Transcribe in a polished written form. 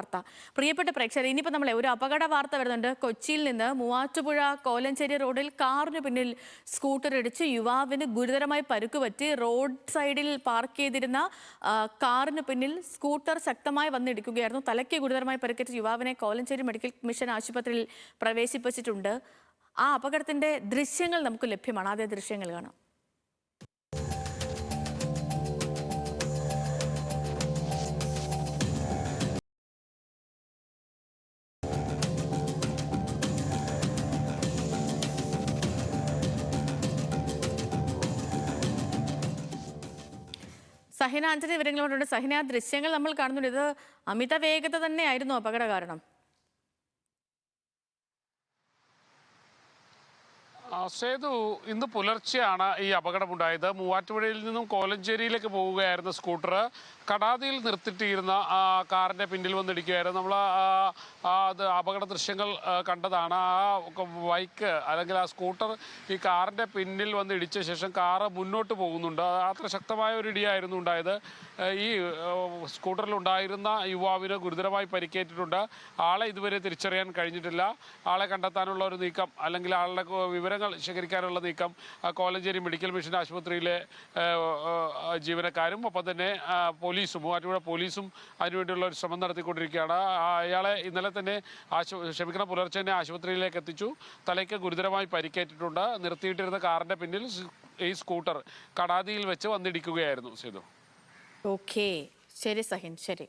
വാർത്ത. പ്രിയപ്പെട്ട പ്രേക്ഷകർ, ഇനിയിപ്പോൾ നമ്മളെ ഒരു അപകട വാർത്ത വരുന്നുണ്ട്. കൊച്ചിയിൽ നിന്ന് മൂവാറ്റുപുഴ കോലഞ്ചേരി റോഡിൽ കാറിന് പിന്നിൽ സ്കൂട്ടർ ഇടിച്ച് യുവാവിന് ഗുരുതരമായി പരുക്കുപറ്റി. റോഡ് സൈഡിൽ പാർക്ക് ചെയ്തിരുന്ന കാറിന് പിന്നിൽ സ്കൂട്ടർ ശക്തമായി വന്നിടിക്കുകയായിരുന്നു. തലയ്ക്ക് ഗുരുതരമായി പരിക്കേറ്റ യുവാവിനെ കോലഞ്ചേരി മെഡിക്കൽ മിഷൻ ആശുപത്രിയിൽ പ്രവേശിപ്പിച്ചിട്ടുണ്ട്. ആ അപകടത്തിന്റെ ദൃശ്യങ്ങൾ നമുക്ക് ലഭ്യമാണ്. ആദ്യ ദൃശ്യങ്ങൾ കാണാം. സഹിന ആന്റണി വിവരങ്ങളോടുണ്ട്. സഹിന, ദൃശ്യങ്ങൾ നമ്മൾ കാണുന്നുണ്ട്. ഇത് അമിത വേഗത തന്നെയായിരുന്നു അപകട കാരണം. സേതു, ഇന്ന് പുലർച്ചെയാണ് ഈ അപകടമുണ്ടായത്. മൂവാറ്റുപുഴയിൽ നിന്നും കോലഞ്ചേരിയിലേക്ക് പോവുകയായിരുന്ന സ്കൂട്ടർ കടാതിയിൽ നിർത്തിയിട്ടിരുന്ന കാറിന്റെ പിന്നിൽ വന്നിടിക്കുകയായിരുന്നു. നമ്മൾ അത് അപകട ദൃശ്യങ്ങൾ കണ്ടതാണ്. ആ ബൈക്ക് അല്ലെങ്കിൽ ആ സ്കൂട്ടർ ഈ കാറിന്റെ പിന്നിൽ വന്ന് ഇടിച്ച ശേഷം കാറ് മുന്നോട്ട് പോകുന്നുണ്ട്. അത്ര ശക്തമായ ഒരു ഇടിയായിരുന്നു ഉണ്ടായത്. ഈ സ്കൂട്ടറിലുണ്ടായിരുന്ന യുവാവിന് ഗുരുതരമായി പരിക്കേറ്റിട്ടുണ്ട്. ആളെ ഇതുവരെ തിരിച്ചറിയാൻ കഴിഞ്ഞിട്ടില്ല. ആളെ കണ്ടെത്താനുള്ള ഒരു നീക്കം അല്ലെങ്കിൽ ആളുടെ വിവരങ്ങൾ ശേഖരിക്കാനുള്ള നീക്കം കോലഞ്ചേരി മെഡിക്കൽ മിഷൻ ആശുപത്രിയിലെ ജീവനക്കാരും ഒപ്പം തന്നെ പോലീസും, മൂവാറ്റുപുഴ പോലീസും അതിനുവേണ്ടിയുള്ള ഒരു ശ്രമം നടത്തിക്കൊണ്ടിരിക്കുകയാണ്. അയാളെ ഇന്നലെ തന്നെ പുലർച്ചെ തന്നെ ആശുപത്രിയിലേക്ക് എത്തിച്ചു. തലയ്ക്ക് ഗുരുതരമായി പരിക്കേറ്റിട്ടുണ്ട്. നിർത്തിയിട്ടിരുന്ന കാറിന്റെ പിന്നിൽ ഈ സ്കൂട്ടർ കടാതിയിൽ വെച്ച് വന്നിടിക്കുകയായിരുന്നു. സേതു, ഓക്കെ, ശരി സഹിൻ, ശരി.